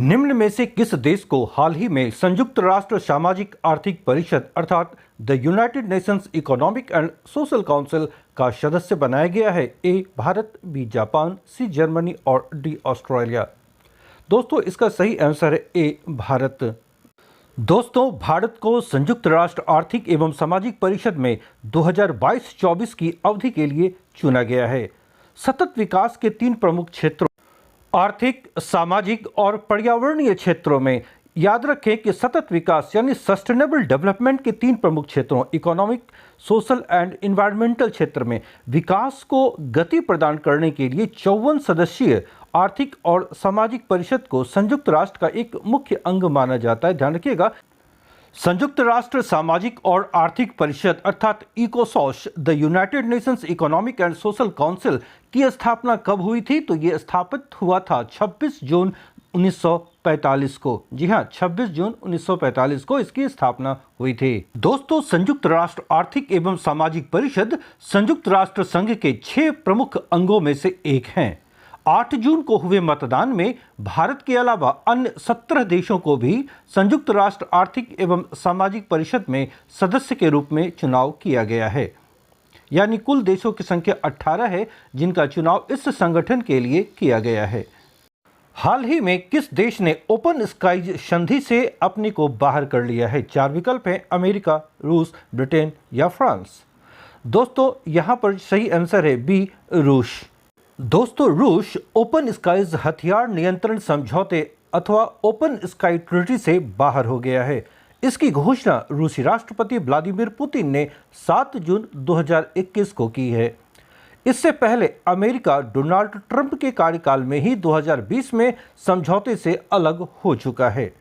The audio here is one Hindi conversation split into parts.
निम्न में से किस देश को हाल ही में संयुक्त राष्ट्र सामाजिक आर्थिक परिषद अर्थात the United Nations Economic and Social Council का सदस्य बनाया गया है? A Bharat, B Japan, C Germany और डी ऑस्ट्रेलिया। दोस्तों, इसका सही आंसर है ए भारत। दोस्तों, भारत को संयुक्त राष्ट्र आर्थिक एवं सामाजिक परिषद में 2022-24 की अवधि के लिए चुना गया है। सतत विकास के 3 प्रमुख क्षेत्रों आर्थिक, सामाजिक और पर्यावरणीय क्षेत्रों में याद रखें कि सतत विकास यानी सस्टेनेबल डेवलपमेंट के 3 प्रमुख क्षेत्रों इकोनॉमिक, सोशल एंड एनवायरमेंटल क्षेत्र में विकास को गति प्रदान करने के लिए 54 सदस्यीय आर्थिक और सामाजिक परिषद को संयुक्त राष्ट्र का एक मुख्य अंग माना जाता है। ध्यान रखिएगा, संयुक्त राष्ट्र सामाजिक और आर्थिक परिषद अर्थात ECOSOC the United Nations Economic and Social Council की स्थापना कब हुई थी? तो ये स्थापित हुआ था 26 जून 1945 को। जी हाँ, 26 जून 1945 को इसकी स्थापना हुई थी। दोस्तों, संयुक्त राष्ट्र आर्थिक एवं सामाजिक परिषद संयुक्त राष्ट्र संघ के 6 प्रमुख अंगों में से एक हैं। 8 जून को हुए मतदान में भारत के अलावा अन्य 17 देशों को भी संयुक्त राष्ट्र आर्थिक एवं सामाजिक परिषद में सदस्य के रूप में चुनाव किया गया है। यानी कुल देशों की संख्या 18 है जिनका चुनाव इस संगठन के लिए किया गया है। हाल ही में किस देश ने ओपन स्काईज संधि से अपने को बाहर कर लिया है? 4 विकल्प हैं, अमेरिका, रूस, ब्रिटेन या फ्रांस। दोस्तों, यहां पर सही आंसर है बी रूस। दोस्तों, रूस ओपन स्काईज हथियार नियंत्रण समझौते अथवा ओपन स्काई ट्रीटी से बाहर हो गया है। इसकी घोषणा रूसी राष्ट्रपति व्लादिमीर पुतिन ने 7 जून 2021 को की है। इससे पहले अमेरिका डोनाल्ड ट्रंप के कार्यकाल में ही 2020 में समझौते से अलग हो चुका है।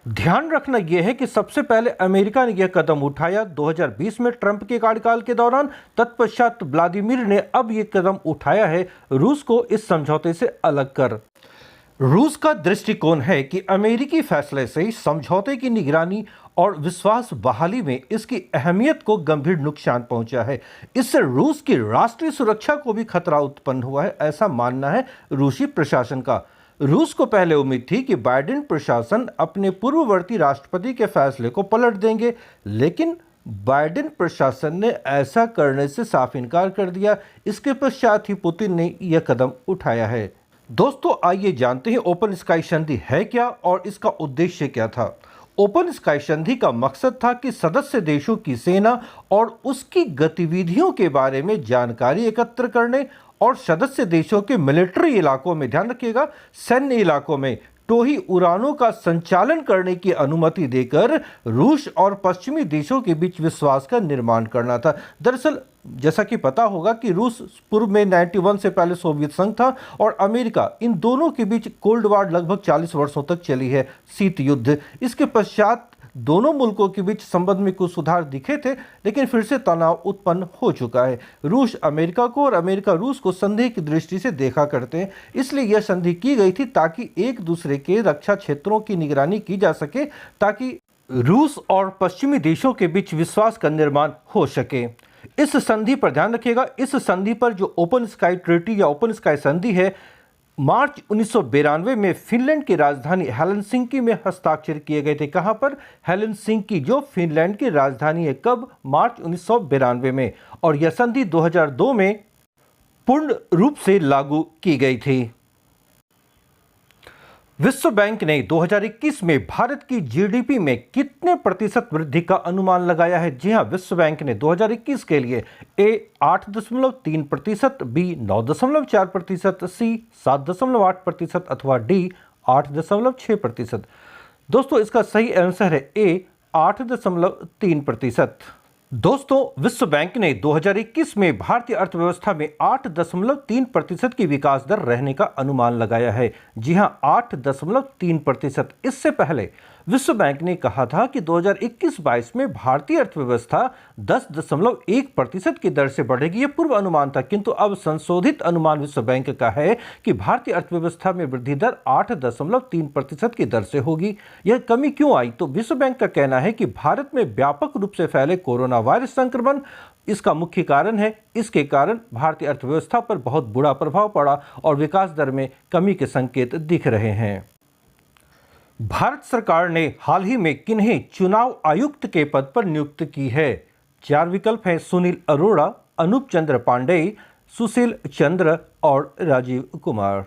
ध्यान रखना यह है कि सबसे पहले अमेरिका ने यह कदम उठाया 2020 में ट्रंप के कार्यकाल के दौरान। तत्पश्चात व्लादिमीर ने अब यह कदम उठाया है रूस को इस समझौते से अलग कर। रूस का दृष्टिकोण है कि अमेरिकी फैसले से समझौते की निगरानी और विश्वास बहाली में इसकी अहमियत को गंभीर नुकसान पहुंचा है। इससे रूस की राष्ट्रीय सुरक्षा को भी खतरा उत्पन्न हुआ है, ऐसा मानना है रूसी प्रशासन का। रूस को पहले उम्मीद थी कि बाइडेन प्रशासन अपने पूर्ववर्ती राष्ट्रपति के फैसले को पलट देंगे, लेकिन बाइडेन प्रशासन ने ऐसा करने से साफ इनकार कर दिया। इसके पश्चात ही पुतिन ने यह कदम उठाया है। दोस्तों, आइए जानते हैं ओपन स्काई संधि है क्या और इसका उद्देश्य क्या था। ओपन स्काई संधि का मकसद था कि सदस्य देशों की सेना और उसकी गतिविधियों के बारे में जानकारी एकत्र करने और सदस्य देशों के मिलिट्री इलाकों में, ध्यान रखिएगा, सैन्य इलाकों में टोही उड़ानों का संचालन करने की अनुमति देकर रूस और पश्चिमी देशों के बीच विश्वास का निर्माण करना था। दरअसल जैसा कि पता होगा कि रूस पूर्व में 91 से पहले सोवियत संघ था और अमेरिका, इन दोनों के बीच कोल्ड वार लगभग 40 वर्षों तक चली है, शीत युद्ध। इसके पश्चात दोनों मुल्कों के बीच संबंध में कुछ सुधार दिखे थे, लेकिन फिर से तनाव उत्पन्न हो चुका है। रूस अमेरिका को और अमेरिका रूस को संधि की दृष्टि से देखा करते हैं, इसलिए यह संधि की गई थी ताकि एक दूसरे के रक्षा क्षेत्रों की निगरानी की जा सके, ताकि रूस और पश्चिमी देशों के बीच विश्वास का निर्माण हो सके। इस संधि पर ध्यान रखिएगा, इस संधि पर जो ओपन स्काई ट्रीटी या ओपन स्काई संधि है, मार्च 1992 में फिनलैंड की राजधानी हेलसिंकी में हस्ताक्षर किए गए थे। कहां पर? हेलसिंकी, जो फिनलैंड की राजधानी है। कब? मार्च 1992 में। और यह संधि 2002 में पूर्ण रूप से लागू की गई थी। विश्व बैंक ने 2021 में भारत की जीडीपी में कितने प्रतिशत वृद्धि का अनुमान लगाया है? जी हां, विश्व बैंक ने 2021 के लिए ए 8.3%, बी 9.4%, सी 7.8% अथवा डी 8.6%। दोस्तों, इसका सही आंसर है ए 8.3%। दोस्तों, विश्व बैंक ने 2021 में भारतीय अर्थव्यवस्था में 8.3% की विकास दर रहने का अनुमान लगाया है। जी हां, 8.3%। इससे पहले विश्व बैंक ने कहा था कि 2021-22 में भारतीय अर्थव्यवस्था 10.1% की दर से बढ़ेगी। यह पूर्व अनुमान था, किंतु अब संशोधित अनुमान विश्व बैंक का है कि भारतीय अर्थव्यवस्था में वृद्धि दर 8.3% की दर से होगी। यह कमी क्यों आई? तो विश्व बैंक का कहना है कि भारत में व्यापक रूप से फैले कोरोना वायरस संक्रमण इसका मुख्य कारण है। इसके कारण भारतीय अर्थव्यवस्था पर बहुत बुरा प्रभाव पड़ा और विकास दर में कमी के संकेत दिख रहे हैं। भारत सरकार ने हाल ही में किन्हीं चुनाव आयुक्त के पद पर नियुक्त की है। 4 विकल्प हैं: सुनील अरोड़ा, अनूप चंद्र पांडेय, सुशील चंद्र और राजीव कुमार।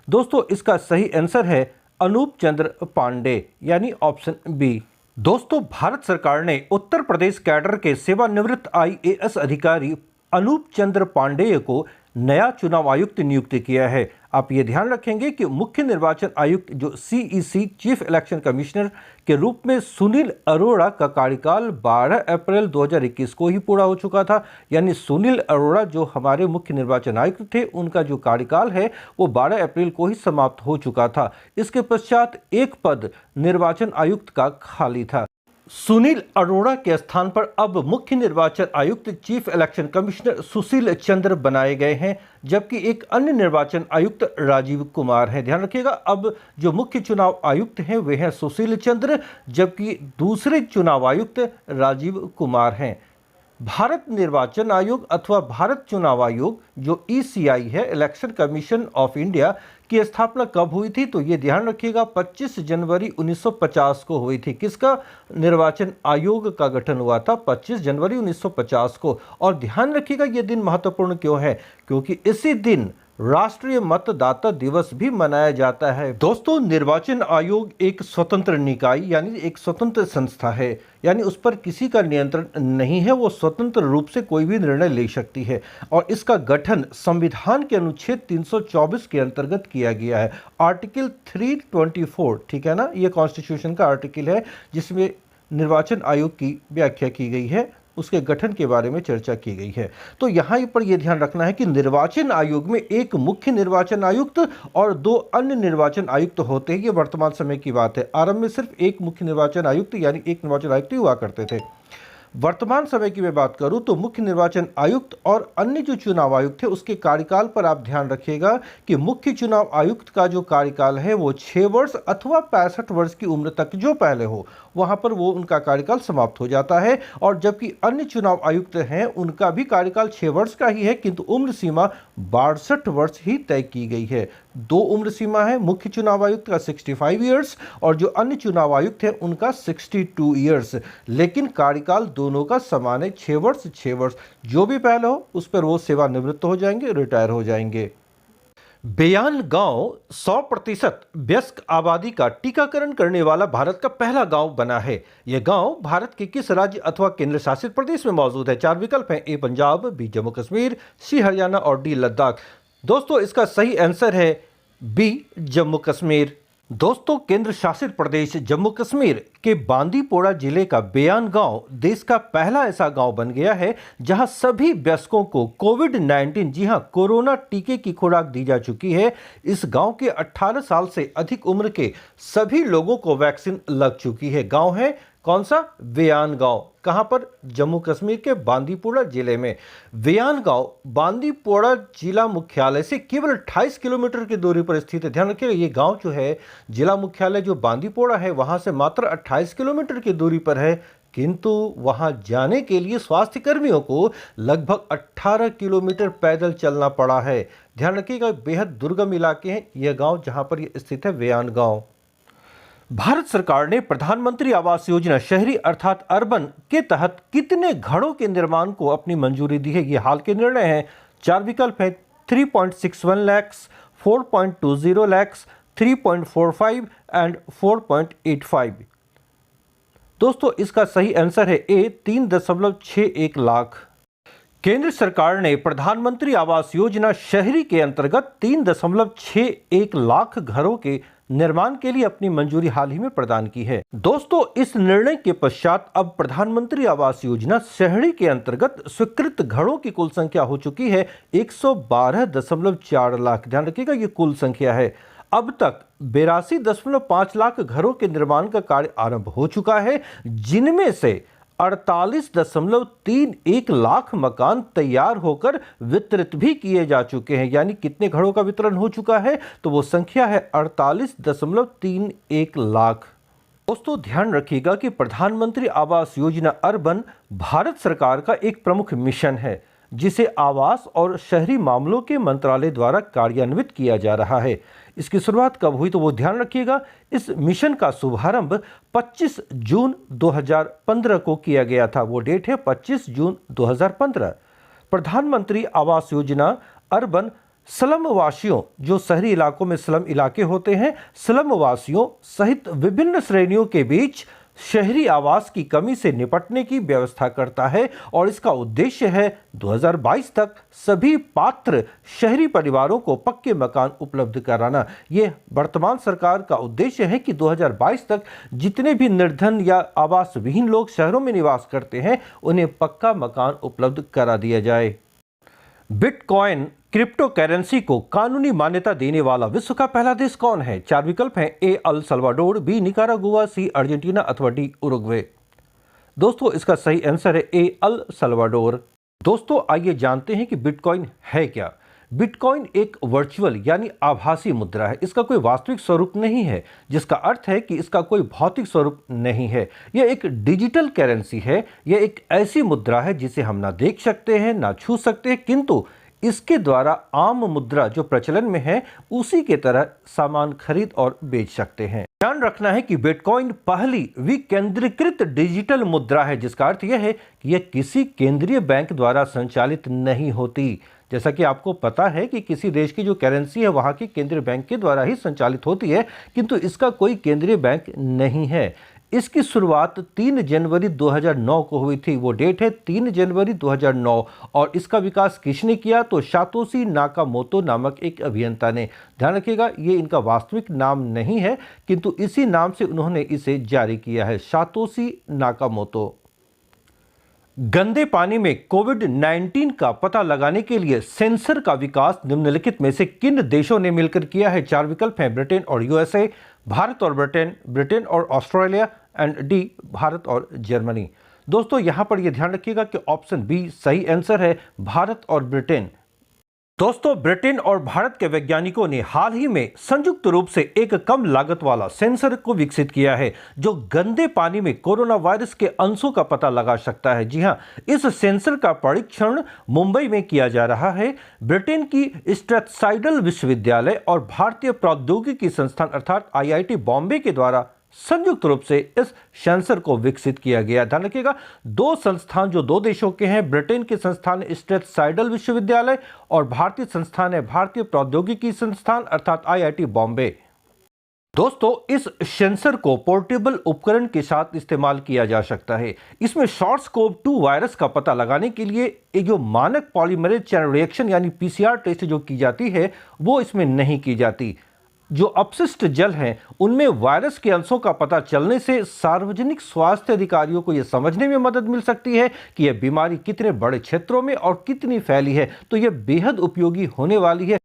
दोस्तों, इसका सही आंसर है अनूप चंद्र पांडे, यानी ऑप्शन बी। दोस्तों, भारत सरकार ने उत्तर प्रदेश कैडर के सेवानिवृत्त IAS अधिकारी अनूप चंद्र पांडेय को नया चुनाव आयुक्त नियुक्त किया है। आप ये ध्यान रखेंगे कि मुख्य निर्वाचन आयुक्त जो CEC चीफ इलेक्शन कमिश्नर के रूप में सुनील अरोड़ा का कार्यकाल 12 अप्रैल 2021 को ही पूरा हो चुका था। यानी सुनील अरोड़ा जो हमारे मुख्य निर्वाचन आयुक्त थे, उनका जो कार्यकाल है वो 12 अप्रैल को ही समाप्त हो चुका था। इसके पश्चात एक पद निर्वाचन आयुक्त का खाली था। सुनील अरोड़ा के स्थान पर अब मुख्य निर्वाचन आयुक्त chief election commissioner Sushil Chandra बनाए गए हैं, जबकि एक अन्य निर्वाचन आयुक्त राजीव कुमार हैं। ध्यान रखिएगा, अब जो मुख्य चुनाव आयुक्त हैं वे हैं सुशील चंद्र, जबकि दूसरे चुनाव आयुक्त राजीव कुमार हैं। भारत निर्वाचन आयोग अथवा भारत चुनाव आयोग जो ECI है, इलेक्शन कमीशन ऑफ इंडिया, की स्थापना कब हुई थी? तो ये ध्यान रखिएगा 25 जनवरी 1950 को हुई थी। किसका? निर्वाचन आयोग का गठन हुआ था 25 जनवरी 1950 को। और ध्यान रखिएगा ये दिन महत्वपूर्ण क्यों है? क्योंकि इसी दिन राष्ट्रीय मतदाता दिवस भी मनाया जाता है। दोस्तों, निर्वाचन आयोग एक स्वतंत्र निकाय यानी एक स्वतंत्र संस्था है, यानी उस पर किसी का नियंत्रण नहीं है। वो स्वतंत्र रूप से कोई भी निर्णय ले सकती है और इसका गठन संविधान के अनुच्छेद 324 के अंतर्गत किया गया है। आर्टिकल 324, ठीक है ना, ये कॉन्स्टिट्यूशन का आर्टिकल है जिसमें निर्वाचन आयोग की व्याख्या की गई है, उसके गठन के बारे में चर्चा की गई है। तो यहाँ पर यह ध्यान रखना है कि निर्वाचन आयोग में एक मुख्य निर्वाचन आयुक्त और 2 अन्य निर्वाचन आयुक्त होते हैं। ये वर्तमान समय की बात है। आरंभ में सिर्फ एक मुख्य निर्वाचन आयुक्त यानी एक निर्वाचन आयुक्त ही हुआ करते थे। वर्तमान समय की मैं बात करूं तो मुख्य निर्वाचन आयुक्त और अन्य जो चुनाव आयुक्त थे उसके कार्यकाल पर आप ध्यान रखिएगा कि मुख्य चुनाव आयुक्त का जो कार्यकाल है वो 6 वर्ष अथवा 65 वर्ष की उम्र तक जो पहले हो वहां पर वो उनका कार्यकाल समाप्त हो जाता है। और जबकि अन्य चुनाव आयुक्त हैं उनका भी कार्यकाल 6 वर्ष का ही है, किंतु उम्र सीमा 62 वर्ष ही तय की गई है। 2 उम्र सीमा है, मुख्य चुनाव आयुक्त का 65 ईयर्स और जो अन्य चुनाव आयुक्त है उनका 62 ईयर्स। लेकिन कार्यकाल दोनों का समान है, 6 वर्ष 6 वर्ष। जो भी पहले हो उस पर वो सेवानिवृत्त हो जाएंगे, रिटायर हो जाएंगे। बेयान गांव 100% वयस्क आबादी का टीकाकरण करने वाला भारत का पहला गांव बना है। यह गांव भारत के किस राज्य अथवा केंद्र शासित प्रदेश में मौजूद है? 4 विकल्प हैं: ए पंजाब, बी जम्मू कश्मीर, सी हरियाणा और डी लद्दाख। दोस्तों, इसका सही आंसर है बी जम्मू कश्मीर। दोस्तों, केंद्र शासित प्रदेश जम्मू कश्मीर के बांदीपोरा जिले का बेयान गांव देश का पहला ऐसा गांव बन गया है जहां सभी वयस्कों को कोविड-19, जी हां, कोरोना टीके की खुराक दी जा चुकी है। इस गांव के 18 साल से अधिक उम्र के सभी लोगों को वैक्सीन लग चुकी है। गांव है कौन सा? वेयान गांव। कहां पर? जम्मू कश्मीर के बांदीपोरा जिले में। वेयान गांव बांदीपोरा जिला मुख्यालय से केवल 28 किलोमीटर की दूरी पर स्थित है। ध्यान रखिएगा, ये गांव जो है, जिला मुख्यालय जो बांदीपोरा है वहां से मात्र 28 किलोमीटर की दूरी पर है, किंतु वहां जाने के लिए स्वास्थ्य कर्मियों को लगभग 18 किलोमीटर पैदल चलना पड़ा है। ध्यान रखिएगा, बेहद दुर्गम इलाके हैं यह गांव जहां पर यह स्थित है, वेयान गांव। भारत सरकार ने प्रधानमंत्री आवास योजना शहरी अर्थात अर्बन के तहत कितने घरों के निर्माण को अपनी मंजूरी दी है? ये हाल के निर्णय हैं। 4 विकल्प हैं: 3.61 लाख, 4.20 लाख, 3.45 एंड 4.85। दोस्तों, इसका सही आंसर है ए 3.61 लाख। केंद्र सरकार ने प्रधानमंत्री आवास योजना शहरी के अंतर्गत 3.61 लाख घरों के निर्माण के लिए अपनी मंजूरी हाल ही में प्रदान की है। दोस्तों, इस निर्णय के पश्चात अब प्रधानमंत्री आवास योजना शहरी के अंतर्गत स्वीकृत घरों की कुल संख्या हो चुकी है 112.4 लाख। ध्यान रखिएगा, ये कुल संख्या है। अब तक 82.5 लाख घरों के निर्माण का कार्य आरंभ हो चुका है, जिनमें से 48.31 लाख मकान तैयार होकर वितरित भी किए जा चुके हैं। यानी कितने घरों का वितरण हो चुका है? तो वो संख्या है 48.31 लाख। दोस्तों, ध्यान रखिएगा कि प्रधानमंत्री आवास योजना अर्बन भारत सरकार का एक प्रमुख मिशन है जिसे आवास और शहरी मामलों के मंत्रालय द्वारा कार्यान्वित किया जा रहा है। इसकी शुरुआत कब हुई तो वो ध्यान रखिएगा, इस मिशन का शुभारंभ 25 जून 2015 को किया गया था। वो डेट है 25 जून 2015। प्रधानमंत्री आवास योजना अर्बन स्लम वासियों, जो शहरी इलाकों में स्लम इलाके होते हैं, स्लम वासियों सहित विभिन्न श्रेणियों के बीच शहरी आवास की कमी से निपटने की व्यवस्था करता है और इसका उद्देश्य है 2022 तक सभी पात्र शहरी परिवारों को पक्के मकान उपलब्ध कराना। ये वर्तमान सरकार का उद्देश्य है कि 2022 तक जितने भी निर्धन या आवास विहीन लोग शहरों में निवास करते हैं उन्हें पक्का मकान उपलब्ध करा दिया जाए। बिटकॉइन क्रिप्टो करेंसी को कानूनी मान्यता देने वाला विश्व का पहला देश कौन है? 4 विकल्प हैं। A El Salvador, B Nicaragua, C Argentina अथवा डी उरुग्वे। दोस्तों इसका सही आंसर है ए अल सल्वाडोर। दोस्तों आइए जानते हैं कि बिटकॉइन है क्या। बिटकॉइन एक वर्चुअल यानी आभासी मुद्रा है। इसका कोई वास्तविक स्वरूप नहीं है, जिसका अर्थ है कि इसका कोई भौतिक स्वरूप नहीं है। यह एक डिजिटल करेंसी है। यह एक ऐसी मुद्रा है जिसे हम ना देख सकते हैं ना छू सकते हैं, किंतु इसके द्वारा आम मुद्रा जो प्रचलन में है उसी के तरह सामान खरीद और बेच सकते हैं। ध्यान रखना है कि बिटकॉइन पहली विकेंद्रीकृत डिजिटल मुद्रा है, जिसका अर्थ यह है कि यह किसी केंद्रीय बैंक द्वारा संचालित नहीं होती। जैसा कि आपको पता है कि किसी देश की जो करेंसी है वहां के केंद्रीय बैंक के द्वारा ही संचालित होती है, किंतु इसका कोई केंद्रीय बैंक नहीं है। इसकी शुरुआत 3 जनवरी 2009 को हुई थी। वो डेट है 3 जनवरी 2009। और इसका विकास किसने किया तो सातोशी नाकामोतो नामक एक अभियंता ने। ध्यान रखिएगा ये इनका वास्तविक नाम नहीं है, किंतु इसी नाम से उन्होंने इसे जारी किया है, सातोशी नाकामोतो। गंदे पानी में कोविड-19 का पता लगाने के लिए सेंसर का विकास निम्नलिखित में से किन देशों ने मिलकर किया है? 4 विकल्प हैं। ब्रिटेन और यूएसए, भारत और ब्रिटेन, ब्रिटेन और ऑस्ट्रेलिया एंड डी भारत और जर्मनी। दोस्तों यहां पर यह ध्यान रखिएगा कि ऑप्शन बी सही आंसर है, भारत और ब्रिटेन। दोस्तों ब्रिटेन और भारत के वैज्ञानिकों ने हाल ही में संयुक्त रूप से एक कम लागत वाला सेंसर को विकसित किया है जो गंदे पानी में कोरोना वायरस के अंशों का पता लगा सकता है। जी हां, इस सेंसर का परीक्षण मुंबई में किया जा रहा है। ब्रिटेन की स्ट्रैथसाइडल विश्वविद्यालय और भारतीय प्रौद्योगिकी संस्थान अर्थात आईआईटी बॉम्बे के द्वारा संयुक्त रूप से इस सेंसर को विकसित किया गया। ध्यान रखिएगा दो संस्थान जो दो देशों के हैं, ब्रिटेन के संस्थान स्ट्रैथसाइडल विश्वविद्यालय और भारतीय संस्थान है भारतीय प्रौद्योगिकी संस्थान अर्थात आईआईटी बॉम्बे। दोस्तों इस सेंसर को पोर्टेबल उपकरण के साथ इस्तेमाल किया जा सकता है। इसमें SARS-CoV-2 वायरस का पता लगाने के लिए एक जो मानक पॉलीमरेज चेन रिएक्शन यानी पीसीआर टेस्ट जो की जाती है वो इसमें नहीं की जाती। जो अपशिष्ट जल हैं उनमें वायरस के अंशों का पता चलने से सार्वजनिक स्वास्थ्य अधिकारियों को यह समझने में मदद मिल सकती है कि यह बीमारी कितने बड़े क्षेत्रों में और कितनी फैली है। तो यह बेहद उपयोगी होने वाली है।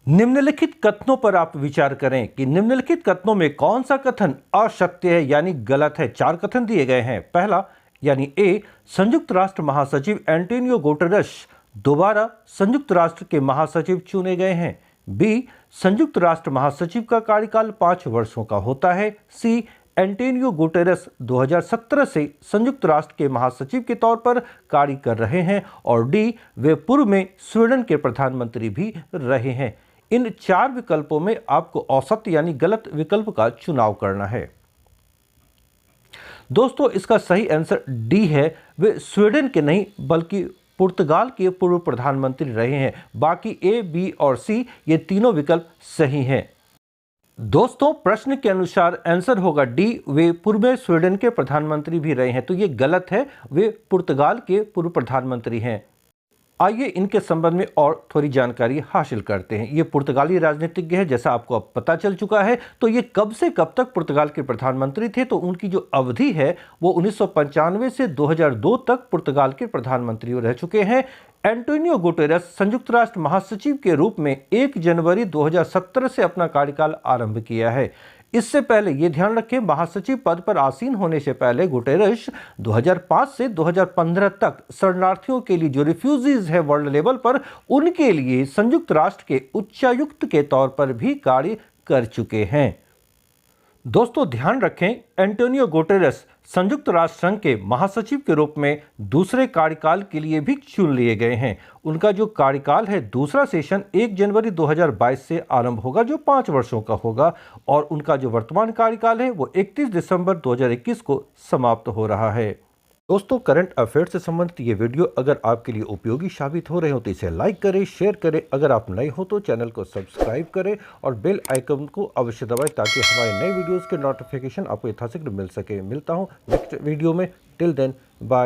निम्नलिखित कथनों पर आप विचार करें कि निम्नलिखित कथनों में कौन सा कथन असत्य है यानी गलत है। 4 कथन दिए गए हैं। पहला यानी ए, संयुक्त राष्ट्र महासचिव एंटोनियो गुटेरेस दोबारा संयुक्त राष्ट्र के महासचिव चुने गए हैं। बी, संयुक्त राष्ट्र महासचिव का कार्यकाल 5 वर्षों का होता है। सी, एंटोनियो गुटेरेस 2017 से संयुक्त राष्ट्र के महासचिव के तौर पर कार्य कर रहे हैं। और डी, वे पूर्व में स्वीडन के प्रधानमंत्री भी रहे हैं। इन 4 विकल्पों में आपको औसत यानी गलत विकल्प का चुनाव करना है। दोस्तों इसका सही आंसर डी है, वे स्वीडन के नहीं बल्कि पुर्तगाल के पूर्व प्रधानमंत्री रहे हैं। बाकी ए, बी और सी ये तीनों विकल्प सही हैं। दोस्तों प्रश्न के अनुसार आंसर होगा डी, वे पूर्व में स्वीडन के प्रधानमंत्री भी रहे हैं। तो ये गलत है, वे पुर्तगाल के पूर्व प्रधानमंत्री हैं। आइए इनके संबंध में और थोड़ी जानकारी हासिल करते हैं। ये पुर्तगाली राजनीतिज्ञ है, जैसा आपको अब पता चल चुका है। तो ये कब से कब तक पुर्तगाल के प्रधानमंत्री थे तो उनकी जो अवधि है वो 1995 से 2002 तक पुर्तगाल के प्रधानमंत्री रह चुके हैं। एंटोनियो गुटेरेस संयुक्त राष्ट्र महासचिव के रूप में 1 जनवरी 2017 से अपना कार्यकाल आरंभ किया है। इससे पहले ये ध्यान रखें महासचिव पद पर आसीन होने से पहले गुटेरेस 2005 से 2015 तक शरणार्थियों के लिए जो रिफ्यूजीज है वर्ल्ड लेवल पर उनके लिए संयुक्त राष्ट्र के उच्चायुक्त के तौर पर भी कार्य कर चुके हैं। दोस्तों ध्यान रखें एंटोनियो गुटेरेस संयुक्त राष्ट्र संघ के महासचिव के रूप में दूसरे कार्यकाल के लिए भी चुन लिए गए हैं। उनका जो कार्यकाल है, दूसरा सेशन 1 जनवरी 2022 से आरंभ होगा, जो 5 वर्षों का होगा, और उनका जो वर्तमान कार्यकाल है वो 31 दिसंबर 2021 को समाप्त हो रहा है। दोस्तों, करंट अफेयर से संबंधित ये वीडियो अगर आपके लिए उपयोगी साबित हो रहे हो तो इसे लाइक करें, शेयर करें। अगर आप नए हो तो चैनल को सब्सक्राइब करें और बेल आइकन को अवश्य दबाएं ताकि हमारे नए वीडियोस के नोटिफिकेशन आपको यथाशीघ्र मिल सके। मिलता हूँ नेक्स्ट वीडियो में। Till then, bye.